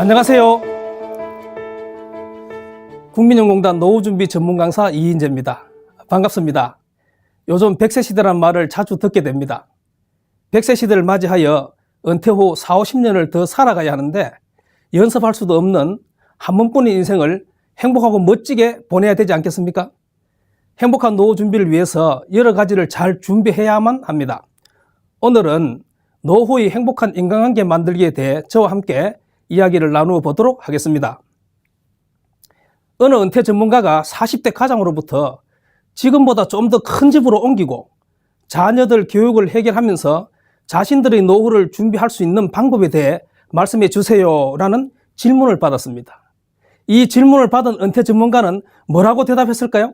안녕하세요. 국민연공단 노후준비 전문 강사 이인재입니다. 반갑습니다. 요즘 100세 시대란 말을 자주 듣게 됩니다. 100세 시대를 맞이하여 은퇴 후 40-50년을 더 살아가야 하는데 연습할 수도 없는 한 번뿐인 인생을 행복하고 멋지게 보내야 되지 않겠습니까? 행복한 노후 준비를 위해서 여러 가지를 잘 준비해야만 합니다. 오늘은 노후의 행복한 인간관계 만들기에 대해 저와 함께 이야기를 나누어 보도록 하겠습니다. 어느 은퇴 전문가가 40대 가장으로부터 지금보다 좀 더 큰 집으로 옮기고 자녀들 교육을 해결하면서 자신들의 노후를 준비할 수 있는 방법에 대해 말씀해 주세요 라는 질문을 받았습니다. 이 질문을 받은 은퇴 전문가는 뭐라고 대답했을까요?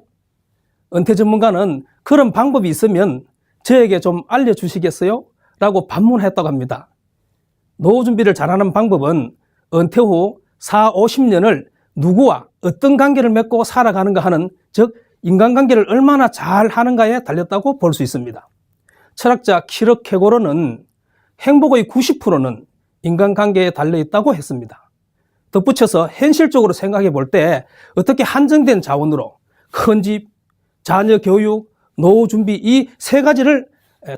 은퇴 전문가는 그런 방법이 있으면 저에게 좀 알려주시겠어요? 라고 반문했다고 합니다. 노후 준비를 잘하는 방법은 은퇴 후 40-50년을 누구와 어떤 관계를 맺고 살아가는가 하는, 즉 인간관계를 얼마나 잘 하는가에 달렸다고 볼 수 있습니다. 철학자 키르 케고르는 행복의 90%는 인간관계에 달려있다고 했습니다. 덧붙여서 현실적으로 생각해 볼 때 어떻게 한정된 자원으로 큰 집, 자녀 교육, 노후 준비 이 세 가지를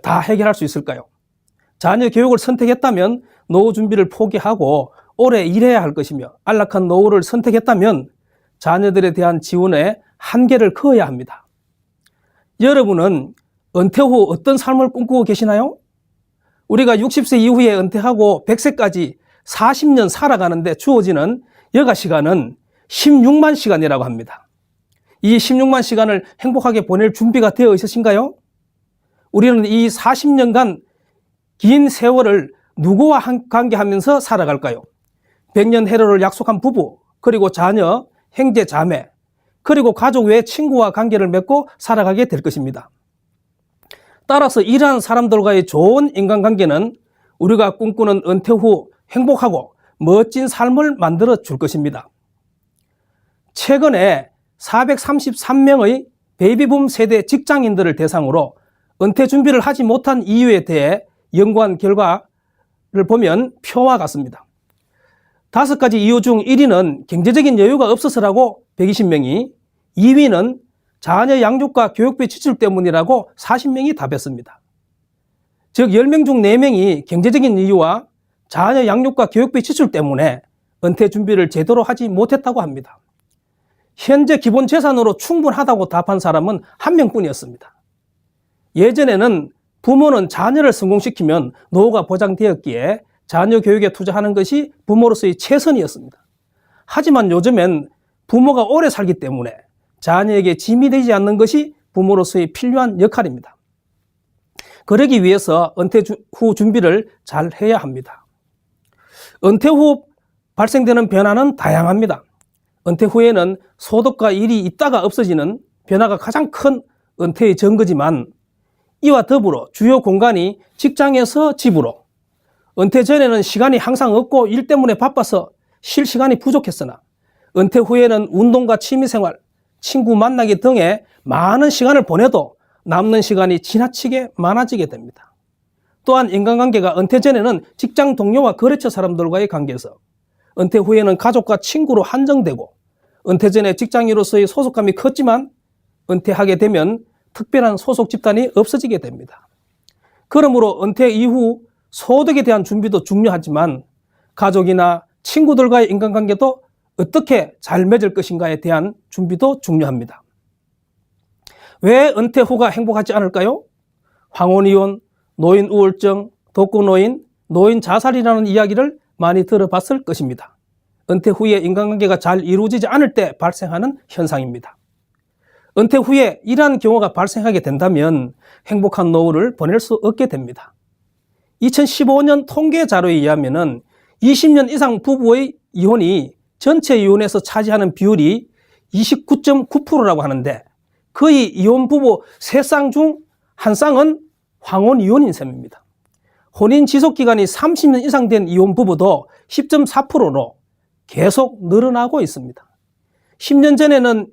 다 해결할 수 있을까요? 자녀 교육을 선택했다면 노후 준비를 포기하고 오래 일해야 할 것이며, 안락한 노후를 선택했다면 자녀들에 대한 지원에 한계를 그어야 합니다. 여러분은 은퇴 후 어떤 삶을 꿈꾸고 계시나요? 우리가 60세 이후에 은퇴하고 100세까지 40년 살아가는데 주어지는 여가 시간은 16만 시간이라고 합니다. 이 16만 시간을 행복하게 보낼 준비가 되어 있으신가요? 우리는 이 40년간 긴 세월을 누구와 관계하면서 살아갈까요? 100년 해로를 약속한 부부, 그리고 자녀, 형제, 자매, 그리고 가족 외 친구와 관계를 맺고 살아가게 될 것입니다. 따라서 이러한 사람들과의 좋은 인간관계는 우리가 꿈꾸는 은퇴 후 행복하고 멋진 삶을 만들어 줄 것입니다. 최근에 433명의 베이비붐 세대 직장인들을 대상으로 은퇴 준비를 하지 못한 이유에 대해 연구한 결과를 보면 표와 같습니다. 5가지 이유 중 1위는 경제적인 여유가 없어서라고 120명이, 2위는 자녀 양육과 교육비 지출 때문이라고 40명이 답했습니다. 즉 10명 중 4명이 경제적인 이유와 자녀 양육과 교육비 지출 때문에 은퇴 준비를 제대로 하지 못했다고 합니다. 현재 기본 재산으로 충분하다고 답한 사람은 1명뿐이었습니다. 예전에는 부모는 자녀를 성공시키면 노후가 보장되었기에 자녀 교육에 투자하는 것이 부모로서의 최선이었습니다. 하지만 요즘엔 부모가 오래 살기 때문에 자녀에게 짐이 되지 않는 것이 부모로서의 필요한 역할입니다. 그러기 위해서 은퇴 후 준비를 잘 해야 합니다. 은퇴 후 발생되는 변화는 다양합니다. 은퇴 후에는 소득과 일이 있다가 없어지는 변화가 가장 큰 은퇴의 증거지만, 이와 더불어 주요 공간이 직장에서 집으로, 은퇴 전에는 시간이 항상 없고 일 때문에 바빠서 쉴 시간이 부족했으나 은퇴 후에는 운동과 취미생활, 친구 만나기 등에 많은 시간을 보내도 남는 시간이 지나치게 많아지게 됩니다. 또한 인간관계가 은퇴 전에는 직장 동료와 거래처 사람들과의 관계에서, 은퇴 후에는 가족과 친구로 한정되고, 은퇴 전에 직장인으로서의 소속감이 컸지만 은퇴하게 되면 특별한 소속 집단이 없어지게 됩니다. 그러므로 은퇴 이후 소득에 대한 준비도 중요하지만 가족이나 친구들과의 인간관계도 어떻게 잘 맺을 것인가에 대한 준비도 중요합니다. 왜 은퇴 후가 행복하지 않을까요? 황혼이혼, 노인 우울증, 독거노인, 노인 자살이라는 이야기를 많이 들어봤을 것입니다. 은퇴 후에 인간관계가 잘 이루어지지 않을 때 발생하는 현상입니다. 은퇴 후에 이러한 경우가 발생하게 된다면 행복한 노후를 보낼 수 없게 됩니다. 2015년 통계 자료에 의하면 20년 이상 부부의 이혼이 전체 이혼에서 차지하는 비율이 29.9%라고 하는데, 거의 이혼 부부 3쌍 중 1쌍은 황혼 이혼인 셈입니다. 혼인 지속 기간이 30년 이상 된 이혼 부부도 10.4%로 계속 늘어나고 있습니다. 10년 전에는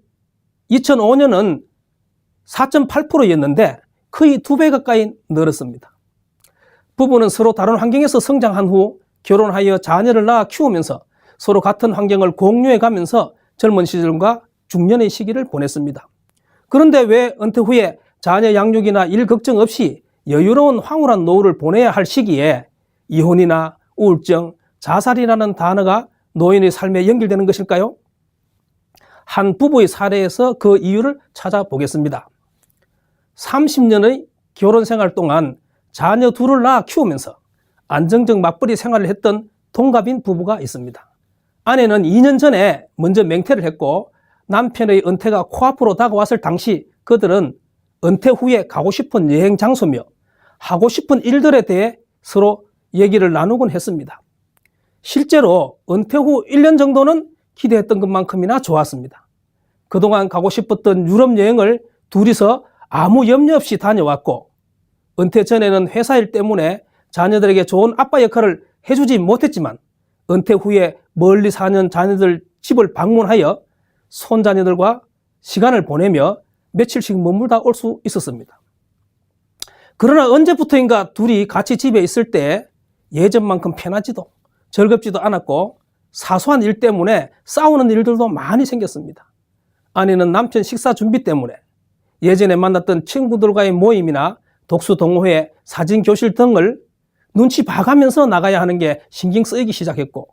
2005년은 4.8%였는데 거의 2배 가까이 늘었습니다. 부부는 서로 다른 환경에서 성장한 후 결혼하여 자녀를 낳아 키우면서 서로 같은 환경을 공유해 가면서 젊은 시절과 중년의 시기를 보냈습니다. 그런데 왜 은퇴 후에 자녀 양육이나 일 걱정 없이 여유로운 황홀한 노후를 보내야 할 시기에 이혼이나 우울증, 자살이라는 단어가 노인의 삶에 연결되는 것일까요? 한 부부의 사례에서 그 이유를 찾아보겠습니다. 30년의 결혼 생활 동안 자녀 둘을 낳아 키우면서 안정적 맞벌이 생활을 했던 동갑인 부부가 있습니다. 아내는 2년 전에 먼저 맹퇴를 했고 남편의 은퇴가 코앞으로 다가왔을 당시 그들은 은퇴 후에 가고 싶은 여행 장소며 하고 싶은 일들에 대해 서로 얘기를 나누곤 했습니다. 실제로 은퇴 후 1년 정도는 기대했던 것만큼이나 좋았습니다. 그동안 가고 싶었던 유럽 여행을 둘이서 아무 염려 없이 다녀왔고 은퇴 전에는 회사 일 때문에 자녀들에게 좋은 아빠 역할을 해주지 못했지만 은퇴 후에 멀리 사는 자녀들 집을 방문하여 손자녀들과 시간을 보내며 며칠씩 머물다 올 수 있었습니다. 그러나 언제부터인가 둘이 같이 집에 있을 때 예전만큼 편하지도 즐겁지도 않았고 사소한 일 때문에 싸우는 일들도 많이 생겼습니다. 아내는 남편 식사 준비 때문에 예전에 만났던 친구들과의 모임이나 독서 동호회, 사진 교실 등을 눈치 봐가면서 나가야 하는 게 신경 쓰이기 시작했고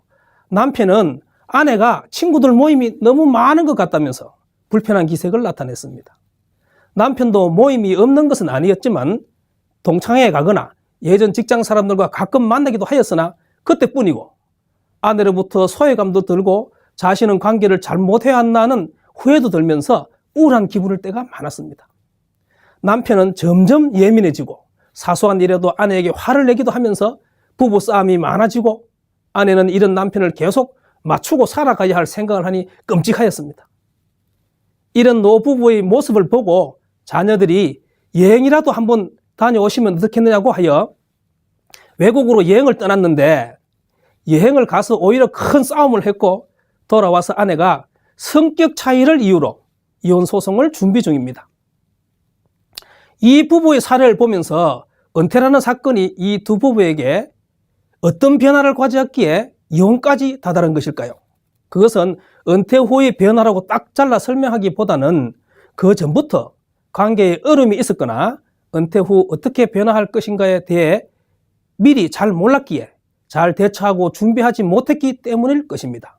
남편은 아내가 친구들 모임이 너무 많은 것 같다면서 불편한 기색을 나타냈습니다. 남편도 모임이 없는 것은 아니었지만 동창회에 가거나 예전 직장 사람들과 가끔 만나기도 하였으나 그때뿐이고 아내로부터 소외감도 들고 자신은 관계를 잘 못해왔나는 후회도 들면서 우울한 기분일 때가 많았습니다. 남편은 점점 예민해지고 사소한 일에도 아내에게 화를 내기도 하면서 부부싸움이 많아지고 아내는 이런 남편을 계속 맞추고 살아가야 할 생각을 하니 끔찍하였습니다. 이런 노부부의 모습을 보고 자녀들이 여행이라도 한번 다녀오시면 어떻겠느냐고 하여 외국으로 여행을 떠났는데 여행을 가서 오히려 큰 싸움을 했고 돌아와서 아내가 성격 차이를 이유로 이혼 소송을 준비 중입니다. 이 부부의 사례를 보면서 은퇴라는 사건이 이 두 부부에게 어떤 변화를 가져왔기에 이혼까지 다다른 것일까요? 그것은 은퇴 후의 변화라고 딱 잘라 설명하기보다는 그 전부터 관계에 어려움이 있었거나 은퇴 후 어떻게 변화할 것인가에 대해 미리 잘 몰랐기에 잘 대처하고 준비하지 못했기 때문일 것입니다.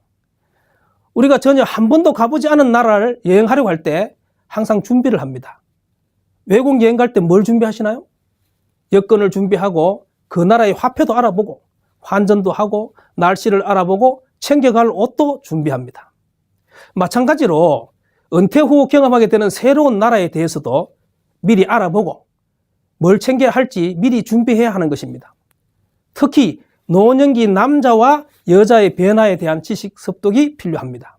우리가 전혀 한 번도 가보지 않은 나라를 여행하려고 할 때 항상 준비를 합니다. 외국 여행 갈 때 뭘 준비하시나요? 여권을 준비하고 그 나라의 화폐도 알아보고 환전도 하고 날씨를 알아보고 챙겨갈 옷도 준비합니다. 마찬가지로 은퇴 후 경험하게 되는 새로운 나라에 대해서도 미리 알아보고 뭘 챙겨야 할지 미리 준비해야 하는 것입니다. 특히 노년기 남자와 여자의 변화에 대한 지식 습득이 필요합니다.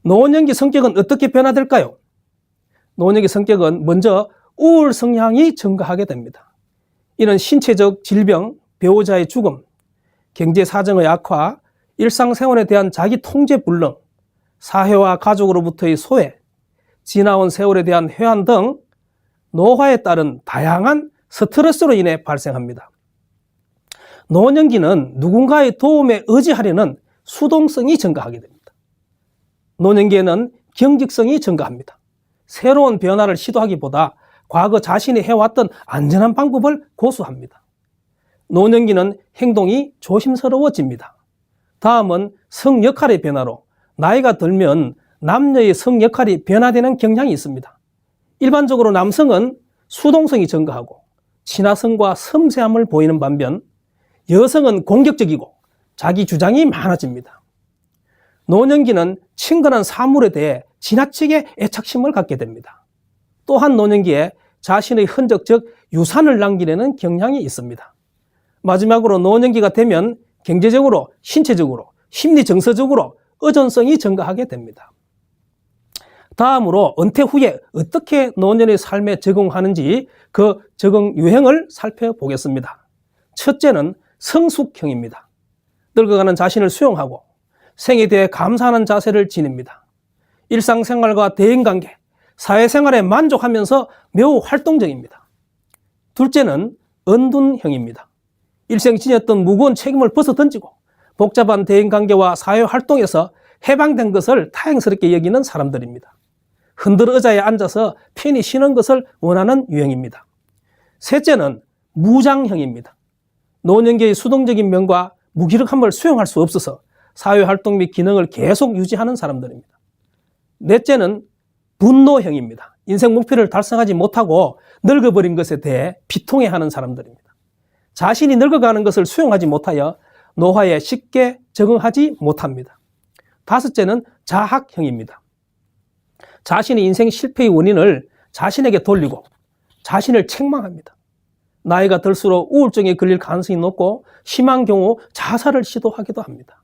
노년기 성격은 어떻게 변화될까요? 노년기 성격은 먼저 우울 성향이 증가하게 됩니다. 이는 신체적 질병, 배우자의 죽음, 경제 사정의 악화, 일상생활에 대한 자기 통제 불능, 사회와 가족으로부터의 소외, 지나온 세월에 대한 회한 등 노화에 따른 다양한 스트레스로 인해 발생합니다. 노년기는 누군가의 도움에 의지하려는 수동성이 증가하게 됩니다. 노년기에는 경직성이 증가합니다. 새로운 변화를 시도하기보다 과거 자신이 해왔던 안전한 방법을 고수합니다. 노년기는 행동이 조심스러워집니다. 다음은 성 역할의 변화로 나이가 들면 남녀의 성 역할이 변화되는 경향이 있습니다. 일반적으로 남성은 수동성이 증가하고 친화성과 섬세함을 보이는 반면 여성은 공격적이고 자기 주장이 많아집니다. 노년기는 친근한 사물에 대해 지나치게 애착심을 갖게 됩니다. 또한 노년기에 자신의 흔적 즉 유산을 남기려는 경향이 있습니다. 마지막으로 노년기가 되면 경제적으로, 신체적으로, 심리 정서적으로 의존성이 증가하게 됩니다. 다음으로 은퇴 후에 어떻게 노년의 삶에 적응하는지 그 적응 유형을 살펴보겠습니다. 첫째는 성숙형입니다. 늙어가는 자신을 수용하고 생에 대해 감사하는 자세를 지닙니다. 일상생활과 대인관계, 사회생활에 만족하면서 매우 활동적입니다. 둘째는 은둔형입니다. 일생 지녔던 무거운 책임을 벗어던지고 복잡한 대인관계와 사회활동에서 해방된 것을 다행스럽게 여기는 사람들입니다. 흔들 의자에 앉아서 편히 쉬는 것을 원하는 유형입니다. 셋째는 무장형입니다. 노년기의 수동적인 면과 무기력함을 수용할 수 없어서 사회활동 및 기능을 계속 유지하는 사람들입니다. 넷째는 분노형입니다. 인생 목표를 달성하지 못하고 늙어버린 것에 대해 비통해하는 사람들입니다. 자신이 늙어가는 것을 수용하지 못하여 노화에 쉽게 적응하지 못합니다. 다섯째는 자학형입니다. 자신의 인생 실패의 원인을 자신에게 돌리고 자신을 책망합니다. 나이가 들수록 우울증에 걸릴 가능성이 높고 심한 경우 자살을 시도하기도 합니다.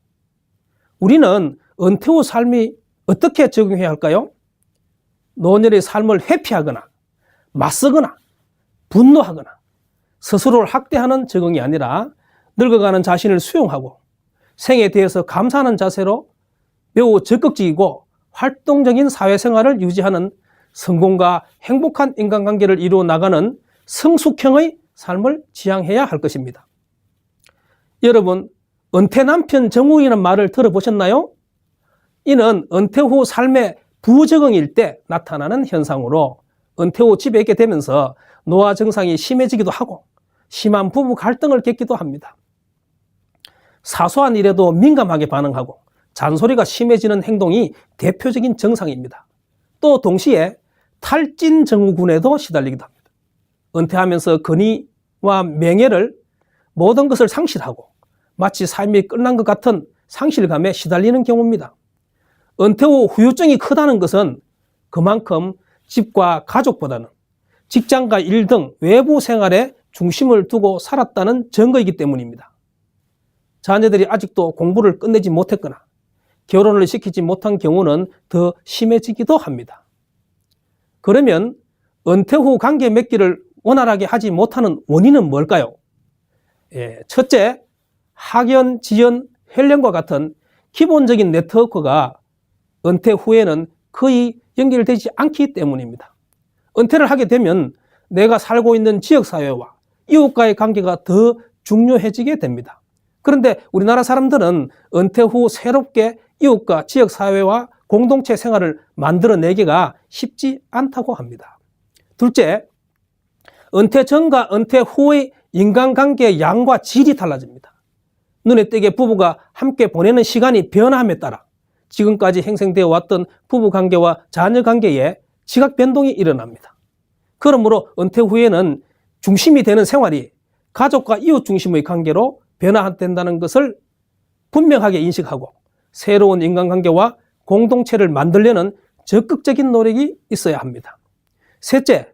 우리는 은퇴 후 삶이 어떻게 적용해야 할까요? 노년의 삶을 회피하거나 맞서거나 분노하거나 스스로를 학대하는 적응이 아니라 늙어가는 자신을 수용하고 생에 대해서 감사하는 자세로 매우 적극적이고 활동적인 사회생활을 유지하는 성공과 행복한 인간관계를 이루어 나가는 성숙형의 삶을 지향해야 할 것입니다. 여러분, 은퇴 남편 정우이라는 말을 들어보셨나요? 이는 은퇴 후 삶의 부적응일 때 나타나는 현상으로 은퇴 후 집에 있게 되면서 노화 증상이 심해지기도 하고 심한 부부 갈등을 겪기도 합니다. 사소한 일에도 민감하게 반응하고 잔소리가 심해지는 행동이 대표적인 증상입니다. 또 동시에 탈진 증후군에도 시달리기도 합니다. 은퇴하면서 권위와 명예를 모든 것을 상실하고 마치 삶이 끝난 것 같은 상실감에 시달리는 경우입니다. 은퇴 후 후유증이 크다는 것은 그만큼 집과 가족보다는 직장과 일 등 외부 생활에 중심을 두고 살았다는 증거이기 때문입니다. 자녀들이 아직도 공부를 끝내지 못했거나 결혼을 시키지 못한 경우는 더 심해지기도 합니다. 그러면 은퇴 후 관계 맺기를 원활하게 하지 못하는 원인은 뭘까요? 첫째, 학연, 지연, 혈연과 같은 기본적인 네트워크가 은퇴 후에는 거의 연결되지 않기 때문입니다. 은퇴를 하게 되면 내가 살고 있는 지역사회와 이웃과의 관계가 더 중요해지게 됩니다. 그런데 우리나라 사람들은 은퇴 후 새롭게 이웃과 지역사회와 공동체 생활을 만들어내기가 쉽지 않다고 합니다. 둘째, 은퇴 전과 은퇴 후의 인간관계의 양과 질이 달라집니다. 눈에 띄게 부부가 함께 보내는 시간이 변화함에 따라 지금까지 형성되어 왔던 부부관계와 자녀관계에 지각 변동이 일어납니다. 그러므로 은퇴 후에는 중심이 되는 생활이 가족과 이웃 중심의 관계로 변화된다는 것을 분명하게 인식하고 새로운 인간관계와 공동체를 만들려는 적극적인 노력이 있어야 합니다. 셋째,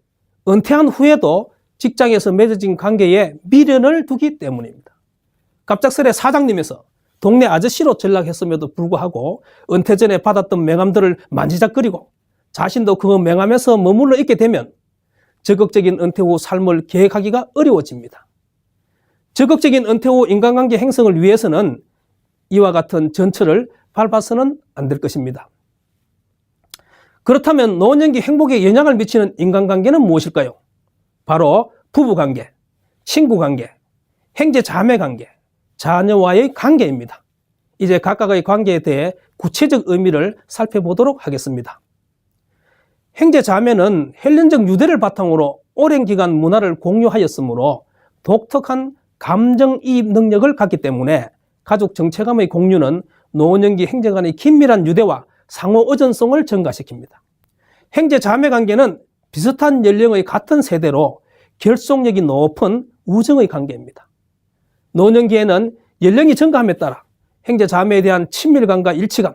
은퇴한 후에도 직장에서 맺어진 관계에 미련을 두기 때문입니다. 갑작스레 사장님에서 동네 아저씨로 전락했음에도 불구하고 은퇴 전에 받았던 명함들을 만지작거리고 자신도 그 명함에서 머물러 있게 되면 적극적인 은퇴 후 삶을 계획하기가 어려워집니다. 적극적인 은퇴 후 인간관계 형성을 위해서는 이와 같은 전철을 밟아서는 안 될 것입니다. 그렇다면 노년기 행복에 영향을 미치는 인간관계는 무엇일까요? 바로 부부관계, 친구관계, 형제자매관계, 자녀와의 관계입니다. 이제 각각의 관계에 대해 구체적 의미를 살펴보도록 하겠습니다. 형제자매는 혈연적 유대를 바탕으로 오랜 기간 문화를 공유하였으므로 독특한 감정이입 능력을 갖기 때문에 가족 정체감의 공유는 노년기 형제 간의 긴밀한 유대와 상호 의존성을 증가시킵니다. 형제자매 관계는 비슷한 연령의 같은 세대로 결속력이 높은 우정의 관계입니다. 노년기에는 연령이 증가함에 따라 형제자매에 대한 친밀감과 일치감,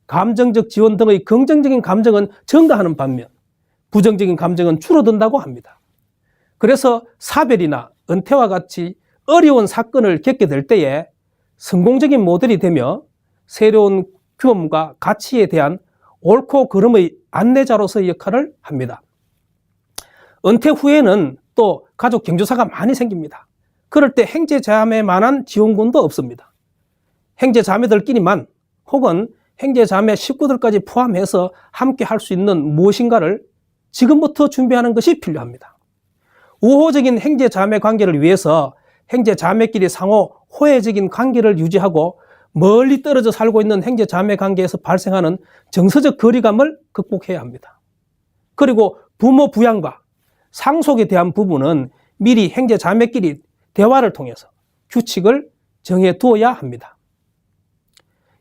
감정적 지원 등의 긍정적인 감정은 증가하는 반면 부정적인 감정은 줄어든다고 합니다. 그래서 사별이나 은퇴와 같이 어려운 사건을 겪게 될 때에 성공적인 모델이 되며 새로운 규범과 가치에 대한 옳고 그름의 안내자로서의 역할을 합니다. 은퇴 후에는 또 가족 경조사가 많이 생깁니다. 그럴 때 형제자매만한 지원군도 없습니다. 형제자매들끼리만 혹은 형제자매 식구들까지 포함해서 함께 할 수 있는 무엇인가를 지금부터 준비하는 것이 필요합니다. 우호적인 형제자매 관계를 위해서 형제자매끼리 상호 호혜적인 관계를 유지하고 멀리 떨어져 살고 있는 형제 자매 관계에서 발생하는 정서적 거리감을 극복해야 합니다. 그리고 부모 부양과 상속에 대한 부분은 미리 형제 자매끼리 대화를 통해서 규칙을 정해 두어야 합니다.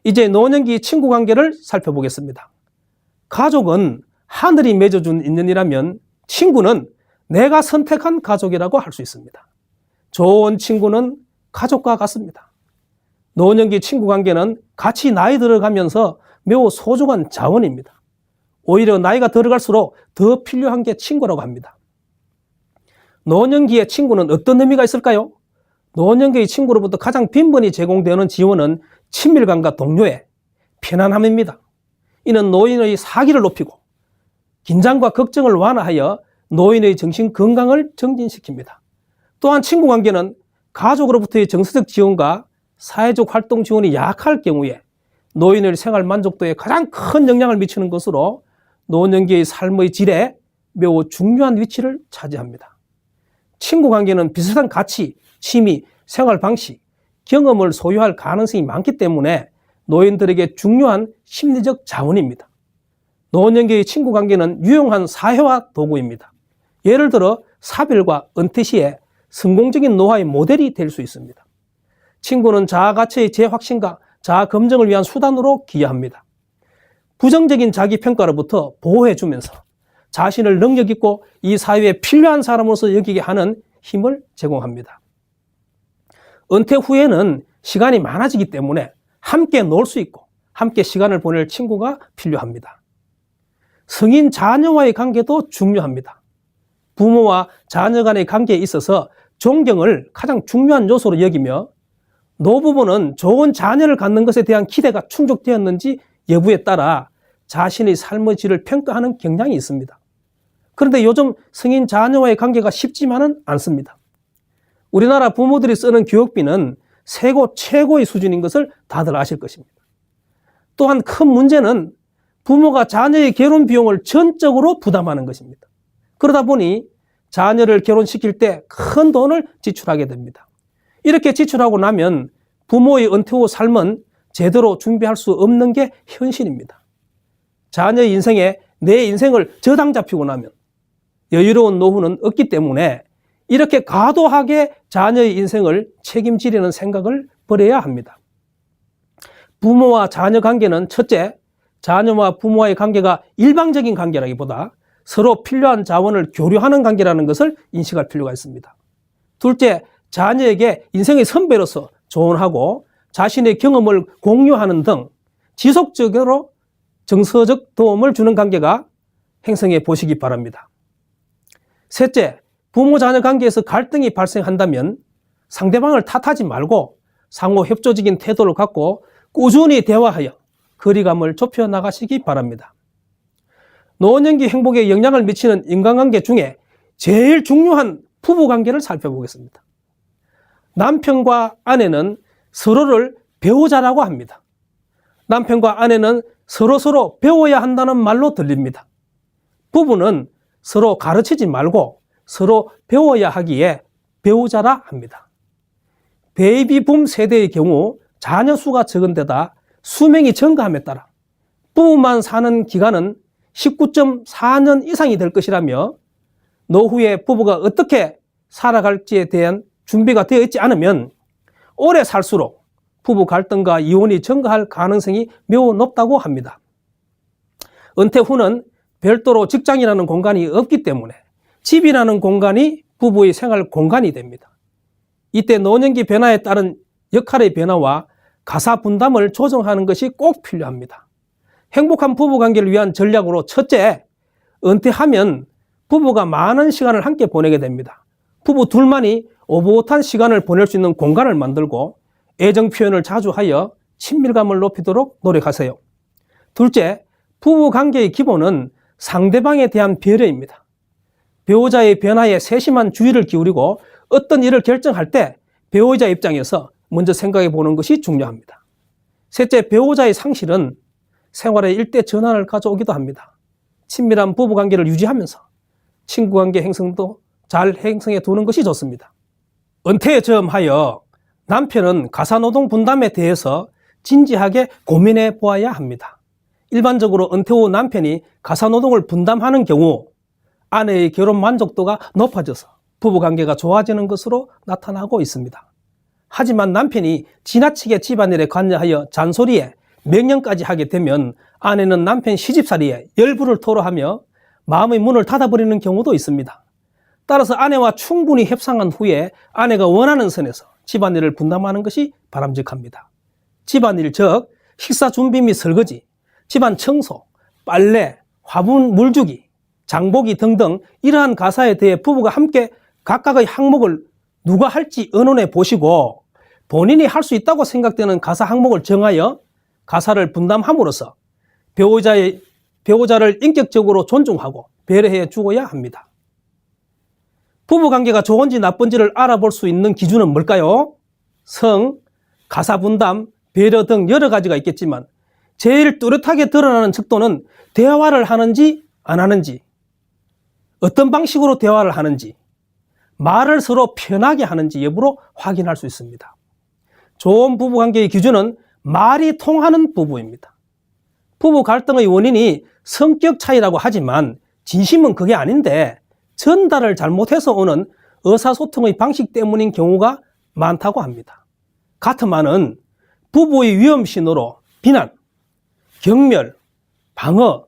이제 노년기 친구 관계를 살펴보겠습니다. 가족은 하늘이 맺어준 인연이라면 친구는 내가 선택한 가족이라고 할 수 있습니다. 좋은 친구는 가족과 같습니다. 노년기 친구 관계는 같이 나이 들어가면서 매우 소중한 자원입니다. 오히려 나이가 들어갈수록 더 필요한 게 친구라고 합니다. 노년기의 친구는 어떤 의미가 있을까요? 노년기의 친구로부터 가장 빈번히 제공되는 지원은 친밀감과 동료의 편안함입니다. 이는 노인의 사기를 높이고 긴장과 걱정을 완화하여 노인의 정신 건강을 증진시킵니다. 또한 친구 관계는 가족으로부터의 정서적 지원과 사회적 활동 지원이 약할 경우에 노인의 생활 만족도에 가장 큰 영향을 미치는 것으로 노년기의 삶의 질에 매우 중요한 위치를 차지합니다. 친구 관계는 비슷한 가치, 취미, 생활 방식, 경험을 소유할 가능성이 많기 때문에 노인들에게 중요한 심리적 자원입니다. 노년기의 친구 관계는 유용한 사회화 도구입니다. 예를 들어 사별과 은퇴 시에 성공적인 노화의 모델이 될 수 있습니다. 친구는 자아 가치의 재확신과 자아 검증을 위한 수단으로 기여합니다. 부정적인 자기 평가로부터 보호해주면서 자신을 능력 있고 이 사회에 필요한 사람으로서 여기게 하는 힘을 제공합니다. 은퇴 후에는 시간이 많아지기 때문에 함께 놀 수 있고 함께 시간을 보낼 친구가 필요합니다. 성인 자녀와의 관계도 중요합니다. 부모와 자녀 간의 관계에 있어서 존경을 가장 중요한 요소로 여기며 노부부는 좋은 자녀를 갖는 것에 대한 기대가 충족되었는지 여부에 따라 자신의 삶의 질을 평가하는 경향이 있습니다. 그런데 요즘 성인 자녀와의 관계가 쉽지만은 않습니다. 우리나라 부모들이 쓰는 교육비는 세고 최고의 수준인 것을 다들 아실 것입니다. 또한 큰 문제는 부모가 자녀의 결혼 비용을 전적으로 부담하는 것입니다. 그러다 보니 자녀를 결혼시킬 때 큰 돈을 지출하게 됩니다. 이렇게 지출하고 나면 부모의 은퇴 후 삶은 제대로 준비할 수 없는 게 현실입니다. 자녀의 인생에 내 인생을 저당 잡히고 나면 여유로운 노후는 없기 때문에 이렇게 과도하게 자녀의 인생을 책임지려는 생각을 버려야 합니다. 부모와 자녀 관계는 첫째, 자녀와 부모와의 관계가 일방적인 관계라기보다 서로 필요한 자원을 교류하는 관계라는 것을 인식할 필요가 있습니다. 둘째, 자녀에게 인생의 선배로서 조언하고 자신의 경험을 공유하는 등 지속적으로 정서적 도움을 주는 관계가 형성해 보시기 바랍니다. 셋째, 부모 자녀 관계에서 갈등이 발생한다면 상대방을 탓하지 말고 상호 협조적인 태도를 갖고 꾸준히 대화하여 거리감을 좁혀 나가시기 바랍니다. 노년기 행복에 영향을 미치는 인간관계 중에 제일 중요한 부부관계를 살펴보겠습니다. 남편과 아내는 서로를 배우자라고 합니다. 남편과 아내는 서로 배워야 한다는 말로 들립니다. 부부는 서로 가르치지 말고 서로 배워야 하기에 배우자라 합니다. 베이비붐 세대의 경우 자녀 수가 적은 데다 수명이 증가함에 따라 부부만 사는 기간은 19.4년 이상이 될 것이라며 노후에 부부가 어떻게 살아갈지에 대한 준비가 되어 있지 않으면 오래 살수록 부부 갈등과 이혼이 증가할 가능성이 매우 높다고 합니다. 은퇴 후는 별도로 직장이라는 공간이 없기 때문에 집이라는 공간이 부부의 생활 공간이 됩니다. 이때 노년기 변화에 따른 역할의 변화와 가사 분담을 조정하는 것이 꼭 필요합니다. 행복한 부부관계를 위한 전략으로 첫째, 은퇴하면 부부가 많은 시간을 함께 보내게 됩니다. 부부 둘만이 오붓한 시간을 보낼 수 있는 공간을 만들고 애정 표현을 자주 하여 친밀감을 높이도록 노력하세요. 둘째, 부부관계의 기본은 상대방에 대한 배려입니다. 배우자의 변화에 세심한 주의를 기울이고 어떤 일을 결정할 때 배우자 입장에서 먼저 생각해 보는 것이 중요합니다. 셋째, 배우자의 상실은 생활의 일대 전환을 가져오기도 합니다. 친밀한 부부관계를 유지하면서 친구관계 형성도 잘 형성해 두는 것이 좋습니다. 은퇴에 저음하여 남편은 가사노동 분담에 대해서 진지하게 고민해 보아야 합니다. 일반적으로 은퇴 후 남편이 가사노동을 분담하는 경우 아내의 결혼 만족도가 높아져서 부부관계가 좋아지는 것으로 나타나고 있습니다. 하지만 남편이 지나치게 집안일에 관여하여 잔소리에 명령까지 하게 되면 아내는 남편 시집살이에 열불을 토로하며 마음의 문을 닫아버리는 경우도 있습니다. 따라서 아내와 충분히 협상한 후에 아내가 원하는 선에서 집안일을 분담하는 것이 바람직합니다. 집안일 즉 식사 준비 및 설거지, 집안 청소, 빨래, 화분 물주기, 장보기 등등 이러한 가사에 대해 부부가 함께 각각의 항목을 누가 할지 의논해 보시고 본인이 할 수 있다고 생각되는 가사 항목을 정하여 가사를 분담함으로써 배우자를 인격적으로 존중하고 배려해 주어야 합니다. 부부관계가 좋은지 나쁜지를 알아볼 수 있는 기준은 뭘까요? 성, 가사 분담, 배려 등 여러 가지가 있겠지만 제일 뚜렷하게 드러나는 척도는 대화를 하는지 안 하는지, 어떤 방식으로 대화를 하는지, 말을 서로 편하게 하는지 여부로 확인할 수 있습니다. 좋은 부부관계의 기준은 말이 통하는 부부입니다. 부부 갈등의 원인이 성격 차이라고 하지만 진심은 그게 아닌데 전달을 잘못해서 오는 의사소통의 방식 때문인 경우가 많다고 합니다. 가트만은 부부의 위험 신호로 비난, 경멸, 방어,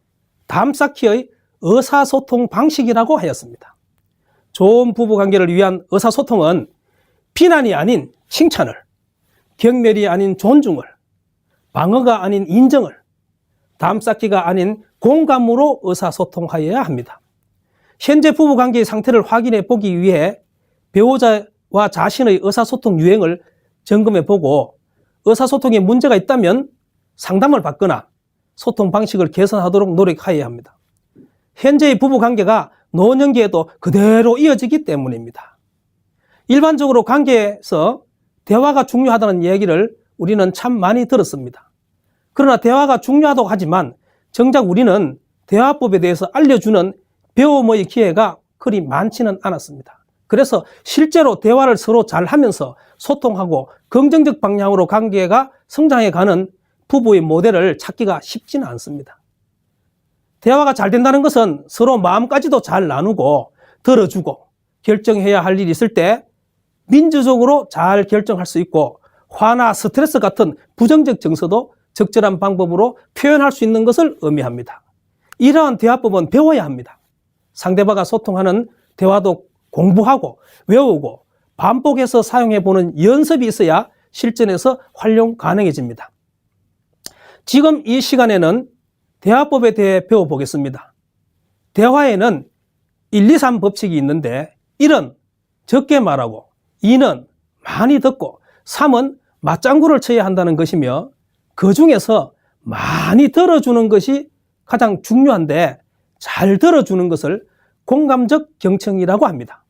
담쌓기의 의사소통 방식이라고 하였습니다. 좋은 부부관계를 위한 의사소통은 비난이 아닌 칭찬을, 경멸이 아닌 존중을, 방어가 아닌 인정을, 담쌓기가 아닌 공감으로 의사소통하여야 합니다. 현재 부부관계의 상태를 확인해 보기 위해 배우자와 자신의 의사소통 유형을 점검해 보고 의사소통에 문제가 있다면 상담을 받거나 소통 방식을 개선하도록 노력하여야 합니다. 현재의 부부관계가 노년기에도 그대로 이어지기 때문입니다. 일반적으로 관계에서 대화가 중요하다는 얘기를 우리는 참 많이 들었습니다. 그러나 대화가 중요하다고 하지만 정작 우리는 대화법에 대해서 알려주는 배움의 기회가 그리 많지는 않았습니다. 그래서 실제로 대화를 서로 잘 하면서 소통하고 긍정적 방향으로 관계가 성장해가는 부부의 모델을 찾기가 쉽지는 않습니다. 대화가 잘 된다는 것은 서로 마음까지도 잘 나누고 들어주고 결정해야 할 일이 있을 때 민주적으로 잘 결정할 수 있고 화나 스트레스 같은 부정적 정서도 적절한 방법으로 표현할 수 있는 것을 의미합니다. 이러한 대화법은 배워야 합니다. 상대방과 소통하는 대화도 공부하고 외우고 반복해서 사용해보는 연습이 있어야 실전에서 활용 가능해집니다. 지금 이 시간에는 대화법에 대해 배워보겠습니다. 대화에는 1, 2, 3 법칙이 있는데 1은 적게 말하고 2는 많이 듣고 3은 맞장구를 쳐야 한다는 것이며 그 중에서 많이 들어주는 것이 가장 중요한데 잘 들어주는 것을 공감적 경청이라고 합니다.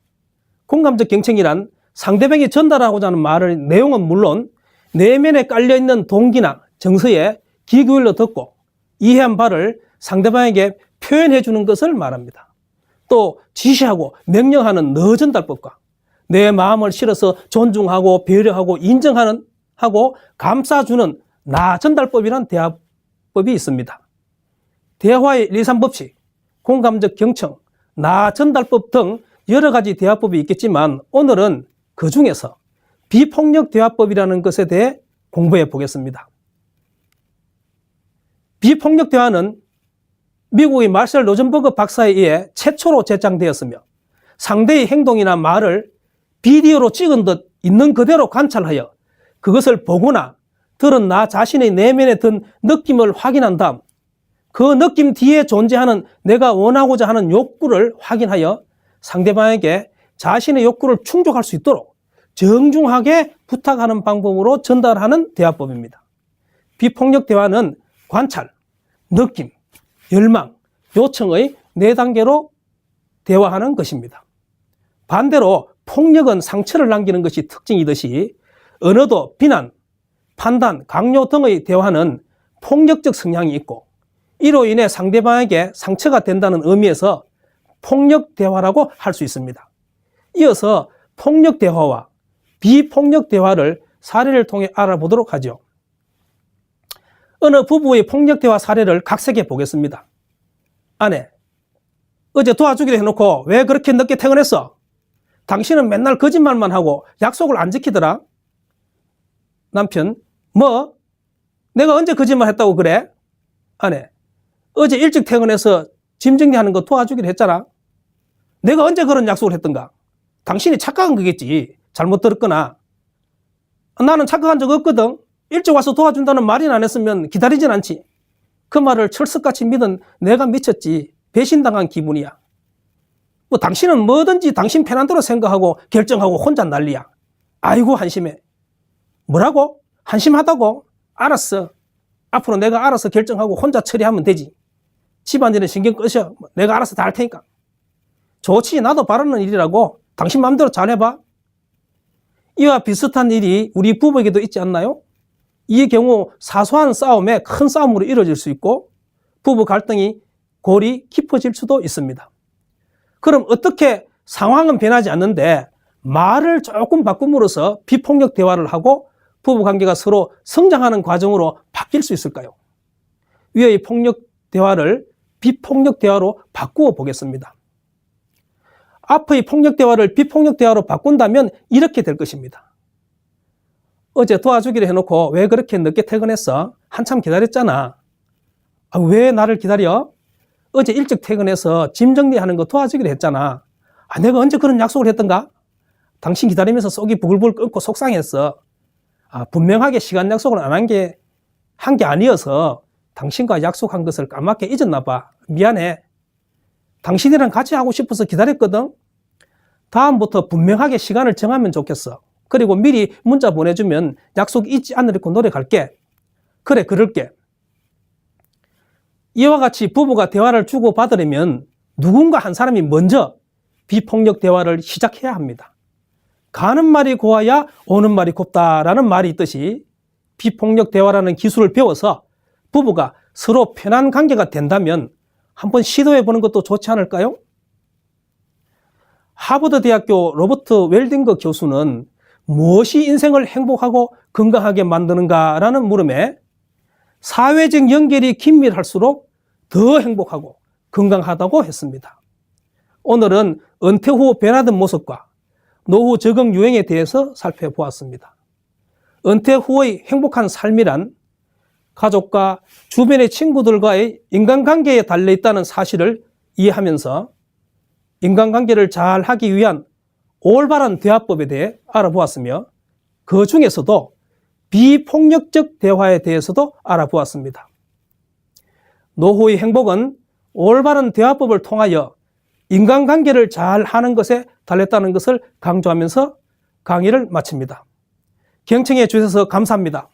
공감적 경청이란 상대방이 전달하고자 하는 말의 내용은 물론 내면에 깔려있는 동기나 정서에 귀 기울여 듣고 이해한 바를 상대방에게 표현해 주는 것을 말합니다. 또 지시하고 명령하는 너 전달법과 내 마음을 실어서 존중하고 배려하고 인정하는 하고 감싸주는 나 전달법이란 대화법이 있습니다. 대화의 1, 2, 3 법칙, 공감적 경청, 나 전달법 등 여러 가지 대화법이 있겠지만 오늘은 그 중에서 비폭력 대화법이라는 것에 대해 공부해 보겠습니다. 비폭력 대화는 미국의 마셜 로젠버그 박사에 의해 최초로 제창되었으며 상대의 행동이나 말을 비디오로 찍은 듯 있는 그대로 관찰하여 그것을 보거나 들은 나 자신의 내면에 든 느낌을 확인한 다음 그 느낌 뒤에 존재하는 내가 원하고자 하는 욕구를 확인하여 상대방에게 자신의 욕구를 충족할 수 있도록 정중하게 부탁하는 방법으로 전달하는 대화법입니다. 비폭력 대화는 관찰, 느낌, 열망, 요청의 4단계로 대화하는 것입니다. 반대로 폭력은 상처를 남기는 것이 특징이듯이 언어도 비난, 판단, 강요 등의 대화는 폭력적 성향이 있고 이로 인해 상대방에게 상처가 된다는 의미에서 폭력 대화라고 할 수 있습니다. 이어서 폭력 대화와 비폭력 대화를 사례를 통해 알아보도록 하죠. 어느 부부의 폭력 대화 사례를 각색해 보겠습니다. 아내, 어제 도와주기로 해놓고 왜 그렇게 늦게 퇴근했어? 당신은 맨날 거짓말만 하고 약속을 안 지키더라. 남편, 뭐? 내가 언제 거짓말 했다고 그래? 아내, 어제 일찍 퇴근해서 짐 정리하는 거 도와주기로 했잖아. 내가 언제 그런 약속을 했던가? 당신이 착각한 거겠지. 잘못 들었거나. 나는 착각한 적 없거든. 일찍 와서 도와준다는 말이나 안 했으면 기다리진 않지. 그 말을 철석같이 믿은 내가 미쳤지. 배신당한 기분이야. 뭐 당신은 뭐든지 당신 편한 대로 생각하고 결정하고 혼자 난리야. 아이고 한심해. 뭐라고? 한심하다고? 알았어. 앞으로 내가 알아서 결정하고 혼자 처리하면 되지. 집안일은 신경 끄셔. 내가 알아서 다 할 테니까. 좋지. 나도 바라는 일이라고. 당신 마음대로 잘해봐. 이와 비슷한 일이 우리 부부에게도 있지 않나요? 이 경우 사소한 싸움에 큰 싸움으로 이루어질 수 있고 부부 갈등이 골이 깊어질 수도 있습니다. 그럼 어떻게 상황은 변하지 않는데 말을 조금 바꿈으로써 비폭력 대화를 하고 부부관계가 서로 성장하는 과정으로 바뀔 수 있을까요? 위의 폭력 대화를 비폭력 대화로 바꾸어 보겠습니다. 앞의 폭력 대화를 비폭력 대화로 바꾼다면 이렇게 될 것입니다. 어제 도와주기로 해놓고 왜 그렇게 늦게 퇴근했어? 한참 기다렸잖아. 왜 나를 기다려? 어제 일찍 퇴근해서 짐 정리하는 거 도와주기로 했잖아. 내가 언제 그런 약속을 했던가? 당신 기다리면서 속이 부글부글 끓고 속상했어. 분명하게 시간 약속을 안 한 게 아니어서 당신과 약속한 것을 까맣게 잊었나 봐. 미안해. 당신이랑 같이 하고 싶어서 기다렸거든. 다음부터 분명하게 시간을 정하면 좋겠어. 그리고 미리 문자 보내주면 약속 잊지 않으려고 노력할게. 그래, 그럴게. 이와 같이 부부가 대화를 주고받으려면 누군가 한 사람이 먼저 비폭력 대화를 시작해야 합니다. 가는 말이 고와야 오는 말이 곱다라는 말이 있듯이 비폭력 대화라는 기술을 배워서 부부가 서로 편한 관계가 된다면 한번 시도해보는 것도 좋지 않을까요? 하버드 대학교 로버트 웰딩거 교수는 무엇이 인생을 행복하고 건강하게 만드는가라는 물음에 사회적 연결이 긴밀할수록 더 행복하고 건강하다고 했습니다. 오늘은 은퇴 후 변화된 모습과 노후 적응 유행에 대해서 살펴보았습니다. 은퇴 후의 행복한 삶이란 가족과 주변의 친구들과의 인간관계에 달려있다는 사실을 이해하면서 인간관계를 잘 하기 위한 올바른 대화법에 대해 알아보았으며 그 중에서도 비폭력적 대화에 대해서도 알아보았습니다. 노후의 행복은 올바른 대화법을 통하여 인간관계를 잘 하는 것에 달렸다는 것을 강조하면서 강의를 마칩니다. 경청해 주셔서 감사합니다.